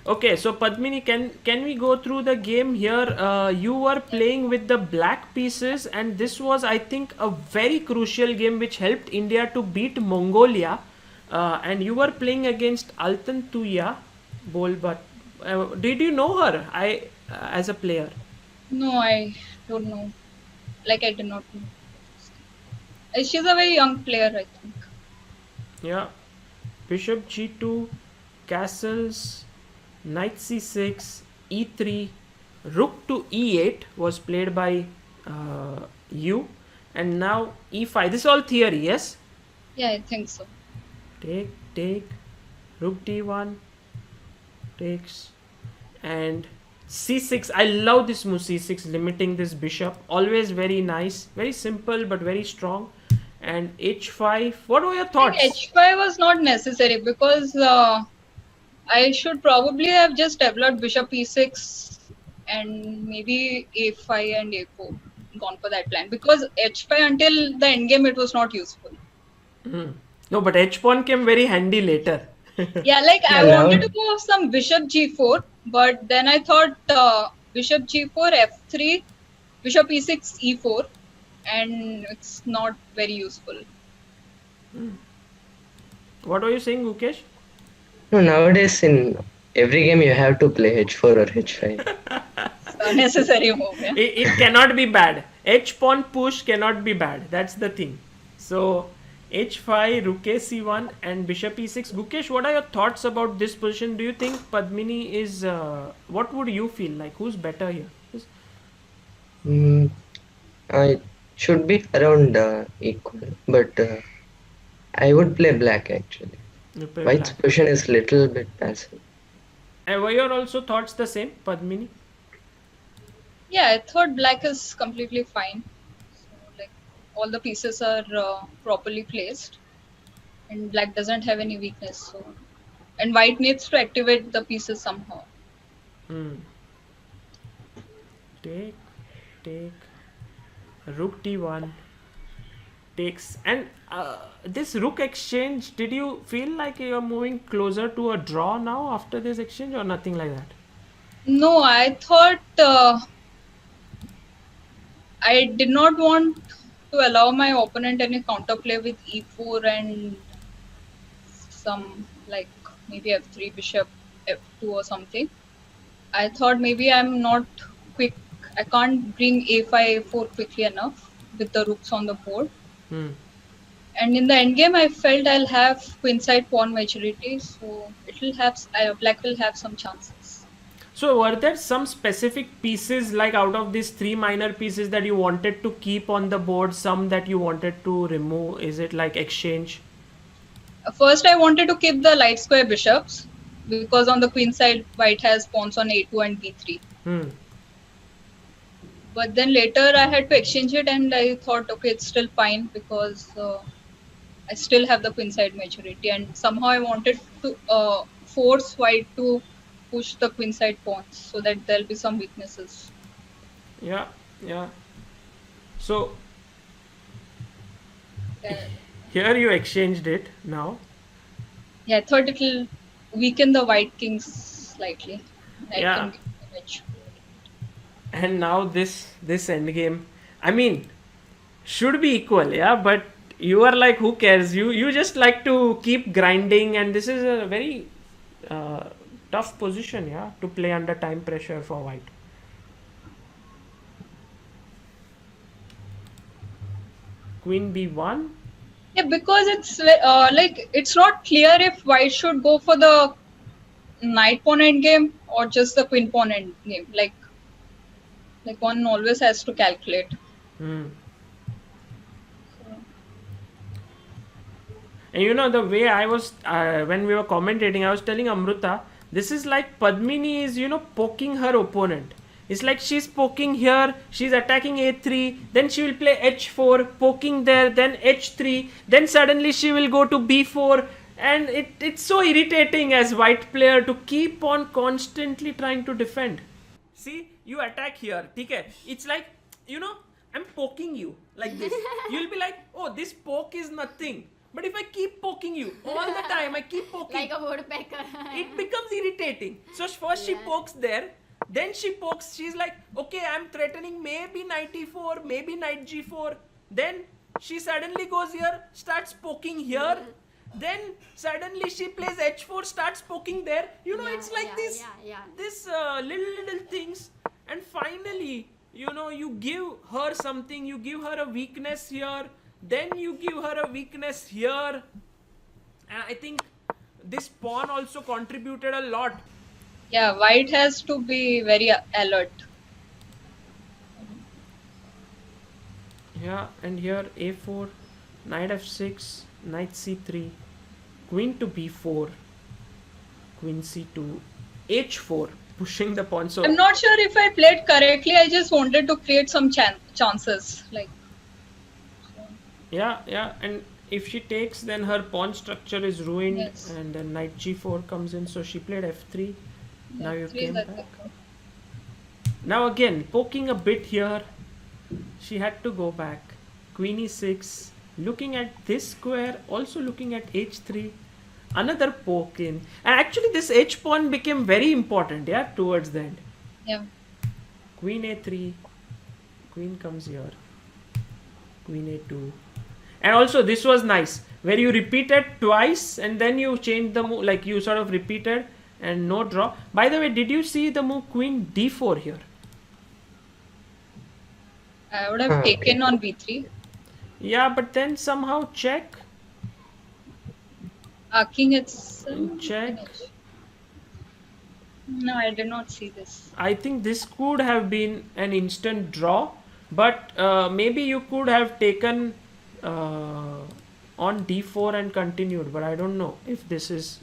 Okay, so Padmini, can we go through the game here? You were playing with the black pieces, and this was, I think, a very crucial game which helped India to beat Mongolia. And you were playing against Altantuya Boldbaatar. Did you know her? As a player. No, I don't know. Like I did not know. She's a very young player, I think. Yeah. Bishop g2, castles, knight c6, e3, rook to e8 was played by you, and now e5. This is all theory, yes? Yeah, I think so. Take, rook d1, takes, and c6. I love this move c6, limiting this bishop. Always very nice, very simple but very strong. And h5. What were your I think thoughts? h5 was not necessary because I should probably have just developed bishop e6 and maybe a5 and a4 gone for that plan because h5 until the end game it was not useful. No, but h pawn came very handy later. Yeah, like Yeah, I wanted to now go some bishop g4, but then I thought bishop g4, f3, bishop e6, e4, and it's not very useful. What were you saying, Gukesh? no, nowadays in every game you have to play h4 or h5. It's a necessary move. Yeah. It cannot be bad. H pawn push cannot be bad. That's the thing. So h5, rook a c1, and bishop e6. Gukesh, what are your thoughts about this position? Do you think Padmini is? What would you feel like? Who's better here? Mm, I should be around equal, but I would play black actually. You play White's black. position is little bit passive. And were your also thoughts the same, Padmini? Yeah, I thought black is completely fine. So, like, all the pieces are properly placed, and black doesn't have any weakness. So, and white needs to activate the pieces somehow. Hmm. Take, take, rook d1, takes, and this rook exchange. Did you feel like you're moving closer to a draw now after this exchange, or nothing like that? No, I thought I did not want to allow my opponent any counterplay with e4 and some like maybe f3 bishop f2 or something. I thought maybe I'm not quick. I can't bring a5 a4 quickly enough with the rooks on the board. Hmm. And in the endgame, I felt I'll have queenside pawn majority, so it will have black will have some chances. So were there some specific pieces, like out of these three minor pieces, that you wanted to keep on the board, some that you wanted to remove? Is it like exchange? First, I wanted to keep the light square bishops because on the queen side, white has pawns on a2 and b3. Hmm. But then later, I had to exchange it, and I thought, okay, it's still fine because I still have the queenside majority, and somehow I wanted to force white to push the queenside pawns so that there'll be some weaknesses. Yeah, yeah. So Uh, here you exchanged it now. yeah, I thought it'll weaken the white kings slightly. I Yeah, can get the edge. and now this endgame. I mean, should be equal, yeah. But you are like, who cares? You just like to keep grinding, and this is a very uh, tough position, yeah, to play under time pressure for white. Queen b1. Yeah, because it's like it's not clear if white should go for the knight pawn endgame or just the queen pawn endgame. Like one always has to calculate. Hmm. And you know, the way I was, when we were commentating, I was telling Amruta, this is like Padmini is, poking her opponent. It's like she's poking here, she's attacking a3, then she will play h4, poking there, then h3, then suddenly she will go to b4. And it's so irritating as white player to keep on constantly trying to defend. See, you attack here, okay? It's like, I'm poking you like this. You'll be like, oh, this poke is nothing. But if I keep poking you all the time, I keep poking, Like a woodpecker. it becomes irritating. So first she pokes there, then she pokes, she's like, okay, I'm threatening maybe knight e4, maybe knight g4. Then she suddenly goes here, starts poking here. Then suddenly she plays h4, starts poking there. You know, Yeah, it's like yeah, this, yeah. this little things. And finally, you know, you give her something, you give her a weakness here, then you give her a weakness here. And I think this pawn also contributed a lot. Yeah, white has to be very alert. Yeah, and here a4, knight f6, knight c3, queen to b4, queen c2, h4, pushing the pawn. So I'm not sure if I played correctly. I just wanted to create some chances. Like, yeah, and if she takes, then her pawn structure is ruined, yes. and then knight g4 comes in. So she played f3. Now you Three came is, I back. think. Now again, poking a bit here, she had to go back. Queen e6, looking at this square, also looking at h3, another poke in. And actually this h pawn became very important, yeah, towards the end. Yeah. Queen a3, queen comes here, queen a2. And also this was nice, where you repeated twice and then you changed the move, like you sort of repeated and no draw. By the way, did you see the move queen d4 here? I would have taken on b3. Yeah, but then somehow check. King it's Check. No, I did not see this. I think this could have been an instant draw, but maybe you could have taken on d4 and continued. But I don't know if this is.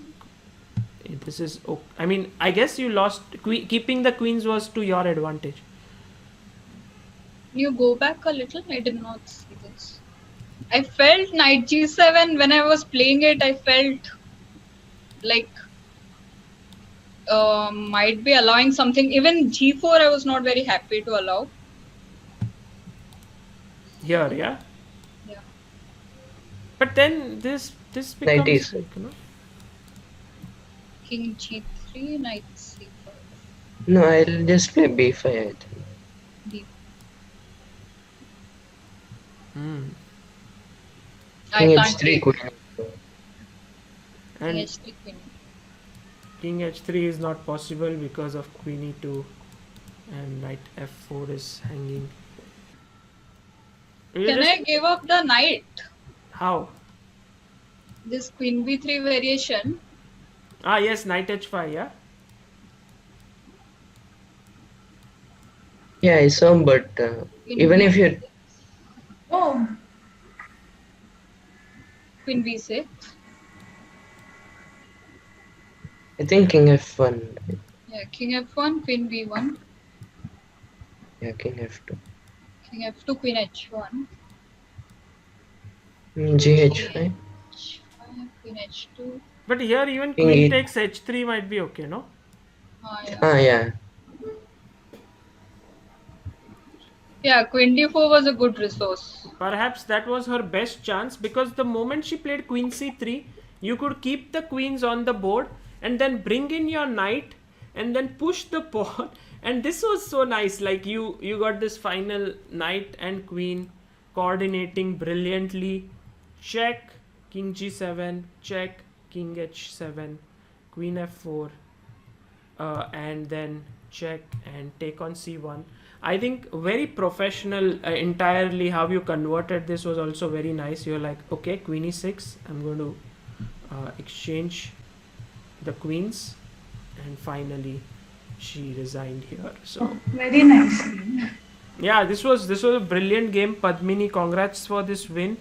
Okay. I mean, I guess you lost. Keeping the queens was to your advantage. You go back a little. I did not see this. I felt knight g7 when I was playing it. I felt like might be allowing something. Even g4, I was not very happy to allow. Here, yeah. Yeah. But then this becomes like, you know. King g3, knight c5. No, I'll just play b5. I think. D. I King can't h3, take queen. And king h3, queen. king h3 is not possible because of queen e2, and knight f4 is hanging. Can I give up the knight? How? This queen b3 variation. Ah, yes, knight h5, yeah. Yeah, I saw, but even if you Oh. Queen b6. I think king f1. Yeah, king f1, queen b1, Yeah, king f2. king f2, queen h1, Gh5. h5, queen h2. But here even King queen e- takes h3 might be okay, no? Yeah. Yeah. Yeah, queen d4 was a good resource. Perhaps that was her best chance, because the moment she played queen c3, you could keep the queens on the board and then bring in your knight and then push the pawn. And this was so nice, like you got this final knight and queen coordinating brilliantly. Check, king g7, check, king h7, queen f4, and then check and take on c1. I think very professional, entirely how you converted this was also very nice. You're like, okay, queen e6, I'm going to exchange the queens, and finally she resigned here. So Very nice. yeah, this was a brilliant game. Padmini, congrats for this win.